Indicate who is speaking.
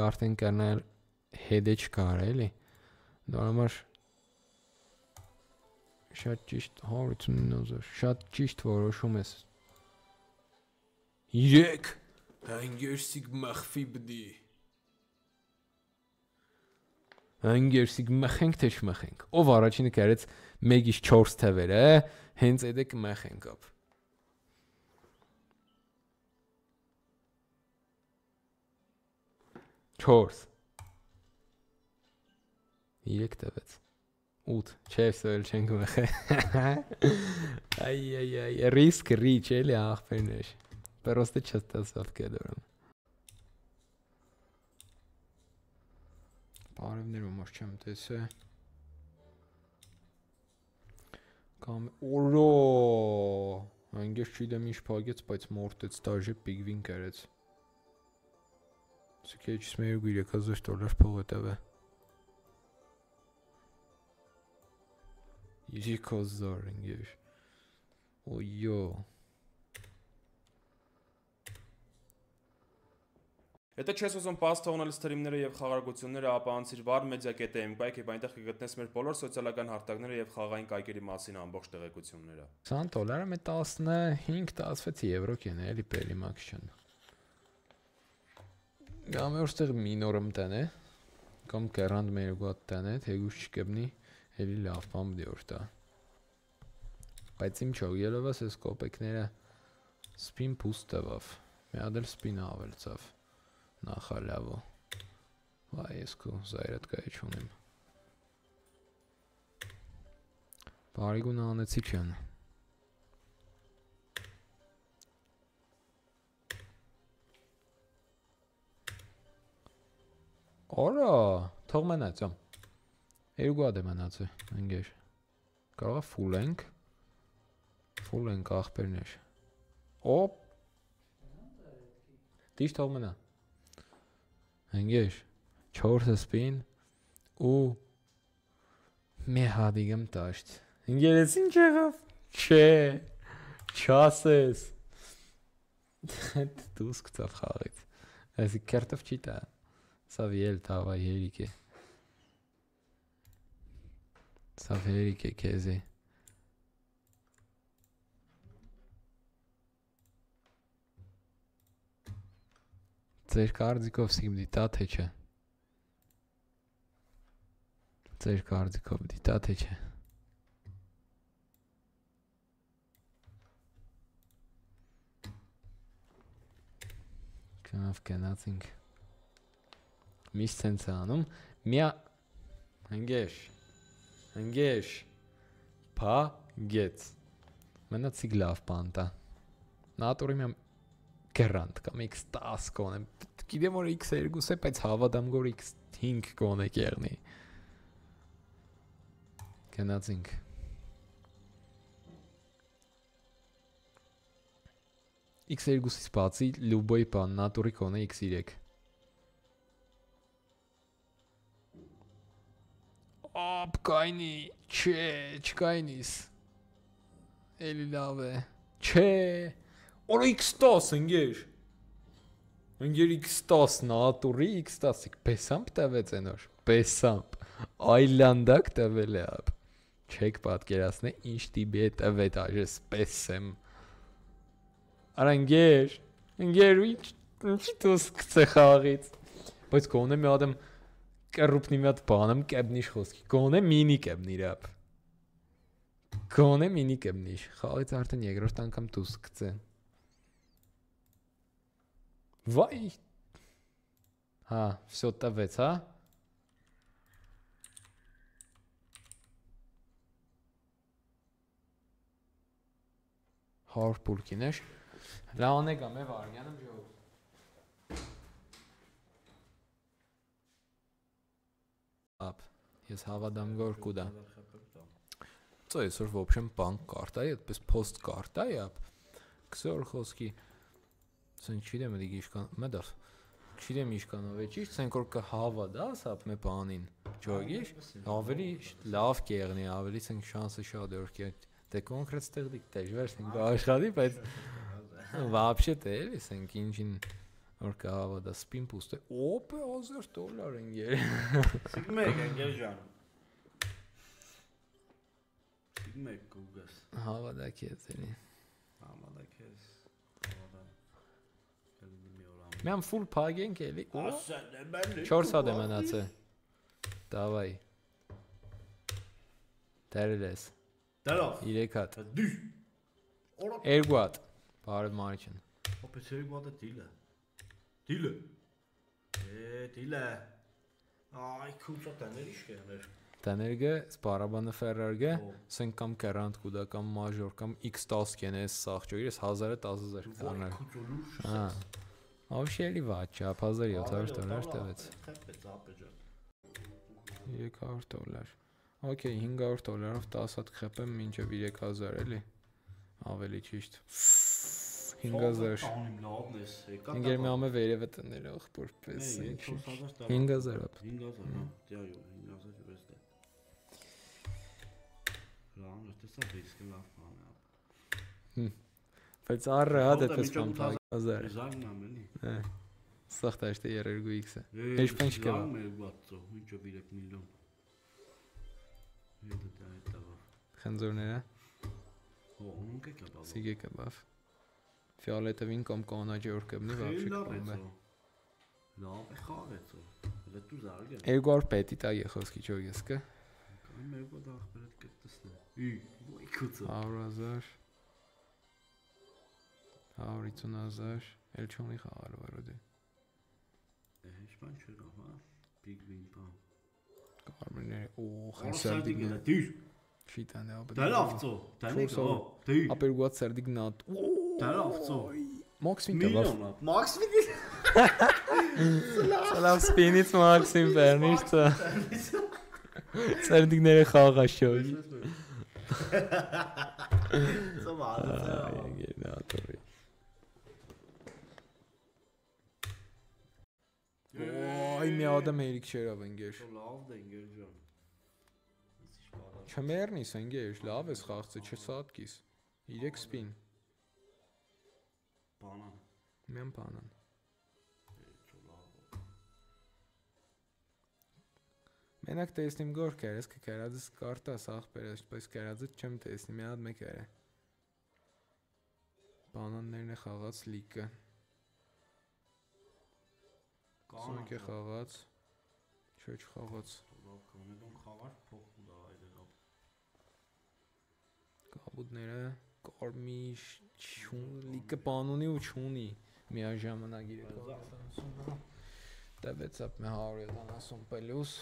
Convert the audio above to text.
Speaker 1: Արդեն կանալ հետը չկար էլի։ Դա համար շատ ճիշտ 189,000 շատ ճիշտ որոշում ես։ 3 հանգերսիկ մախվի բդի։ Հանգերսիկ մախենք թե չմախենք։ Ով առաջինը կերեց 1-ից 4 թվերը, հենց այդ է կմախենք ապ։ 4 3 տվեց 8 չէ սոյել չենք մխե այ ռիսկ ռիչ էլի ախպերներ պերոստը չստասավ կեդորում բարևներ ոմար չեմ տեսե կամ օրո հանգես չիդեմ ինչ պագեց բայց մորտեց դաժե պիգվին կերեց Սքեչ սմեյու $3000 փող է տվե 3000 ընկեր Օյո
Speaker 2: Եթե չես ուզում պաս թողնել սթրիմները եւ խաղարկությունները, ապա անցիր VAR-media.am-կայք եւ այնտեղ կգտնես մեր բոլոր սոցիալական հարթակները եւ խաղային կայքերի մասին ամբողջ տեղեկությունները։
Speaker 1: $20 մե 15-16 եվրո կեն էլի պելի մաքսչան։ Կամ որտեղ մինորում տան է, կամ կերանդ մեր գոտ տան է, թեգուց չկբնի, էլի լավ բան դի օրտա։ Բայց իմ չող ելովս էս կոպեկները սպին փուստ տվավ, մի ադել սպին ավելցավ։ Նախալավո վայ ես քո զայրատ կայ չունեմ բարիգուն անեցի չեն Օրա թող մնաց երկու հատ է մնացել ընկեր կարող է full ենք ախպերներ օպ դիշ թող մնա Ընգեր, 4 սպին ու մի հադիգմ տաշտ։ Ընգեր, ես ինչ եղավ։ Չէ, չասես։ Դուս կծավ խաղից։ Այսի կերտով չի տա։ Սավ ել տավա երիք է։ Սավ երիք է կեզի։ Ձեր կարծիքով սիմ դիտա թե չէ։ Ձեր կարծիքով դիտա թե չէ։ Կնավ կենացինք։ Միշտ սենց է անում։ Միա հնգեշ պա գեց։ Մնացիք լավ պանտա։ Նատորի միամ Գրանտ կամ X10 կոնեմ գիտեմ որ X2 է բայց հավատամ որ X5 կոնե կերնի Գնացինք X2-ից բացի լուբոյ բան նատորի կոնե X3 Ապ կայնի չէ չկայնիս Էլի լավ է չէ Օր X10 ընգեր X10 նատուրի X10 պեսամպ տվեց ենոր պեսամպ այլանդակ տվել է ապ չեք պատկերացնե ինչ տիպի է տվեց աժես պեսեմ արա ընգեր ինչի դուս կծե խաղից բայց կոնե մի ադեմ կրուպնի մի հատ բանեմ կեբնիշ խոսքի կոնե մինի կեբնիր ապ կոնե մինի կեբնիշ խաղից արդեն երկրորդ անգամ դուս կծե Վայ Հա, всё տվեց, հա Հարվ պուրկին էշ Լաոն է գամ է վարգյանım ժող Ապ, ես հավադամ գոր կուդա Ծո եսոր ոբշեմ բանկ կարտայի, այդպես պոստ կարտայի, ապ Կսոր խոսքի Սեն չիրեմ էդիկ իշկան, մետավ Չիրեմ իշկանով է ճիշտ, սենք որ կհավա դա սապ մե բանին Ճոգիշ, ավելի լավ կեղնի, ավելի սենք շանսը շատ որ կեղնի Դե կոնկրետ ստեղդիկ դեժվար սենք աշխատի, բայց Վապշե տե էլի սենք ինչին որ կհավա դա spin pust է օպե $1000 ընկեր
Speaker 3: Sigma ընկեր ջան Sigma կուգես
Speaker 1: Հավա դա քեզ էլի
Speaker 3: Համա քեզ Հավա կլինի մի օր
Speaker 1: Մենք full փագենք էլի
Speaker 3: Ասեն է բան
Speaker 1: 4 հատ է մնացել Դավայ Դերես
Speaker 3: Դարով
Speaker 1: 3 հատ
Speaker 3: Դու Օրա
Speaker 1: 2 հատ բարև մարիչն
Speaker 3: Օպեցերի բադը Դիլը Դիլը Այ քուչա տաներ իշ կերներ
Speaker 1: Տաներգը սպարաբանը ֆերրարգը սեն կամ կերանտ կուդա կամ մաժոր կամ X10 կեն էս սաղճո իրես 1000-10000 կտաներ Հա Ավշելի վաճա $1700 տվեց
Speaker 3: Խեպեց ապեջան
Speaker 1: $300 Okay $500-ով 10 հատ խփեմ մինչև 3000 էլի ավելի ճիշտ 5000 Ինգեր մի ամը վերևը տները ախպոր պես 5000 ապ
Speaker 3: 5000 դիայո 5000 ուրեստե Լավ տեսա ռիսկը լավ բան է
Speaker 1: Բայց առը հա դեպս կամ 1000
Speaker 3: Զանգն ամենի
Speaker 1: Սախտ աշտե 2x-ը Էշպեն չկա
Speaker 3: Մեր բացո ինչով 3 միլիոն Հետո դա հետո
Speaker 1: Խնձորները
Speaker 3: Ոնք է կապավ
Speaker 1: Սիգե կապավ Ֆիոլետովին կամ կանաչի օրկებնի вообще կապում է
Speaker 3: Լավ է խաղեցո Դա դու զարգը
Speaker 1: 200 պետի տա եղոսքի ճոգեսկը
Speaker 3: Կամ մեկը դա ախպերդ կտեսնե Ոյ քուցը
Speaker 1: 100000 150000 էլ չունի խաղալու վարոդի
Speaker 3: Ինչ բան չկա հա Big win բան
Speaker 1: Կարմիրները ու խանսարդիկները
Speaker 3: դիր
Speaker 1: Շիտան է ապա
Speaker 3: Դա լավցո դա նեկո դիր
Speaker 1: ապեր գուած սարդիկնատ
Speaker 3: դա լավցո
Speaker 1: Մոքսին կավավ
Speaker 3: Մաքսվին
Speaker 1: Սալավ սպինից մաքսին բերնիշտը Սարդիկները խաղաշոյ
Speaker 3: Սովալ
Speaker 1: Գերնատորի Ոյ մի ադամ հերիք չերավ ընգեր
Speaker 3: Լավ դե ընկեր ջան
Speaker 1: Չմերնիս ընգեր լավ ես խաղցը չսատկիս 3 սպին
Speaker 3: Բանան
Speaker 1: Մեն բանան Մենակ տեսնիմ գոր կերես կերածս կարտաս ախպերես բայց կերածս չեմ տեսնի մի հատ մեկ էր Բանաններն է խաղաց լիկը Սոնք է խաղաց Չէ չխաղաց
Speaker 3: Կանեդոն խաղար փոխ ու դա այդելով
Speaker 1: Կաբուդները կարմիր լիկը բանունի ու չունի միաժամանակ իրեք տվեց ապ մի 170 պլյուս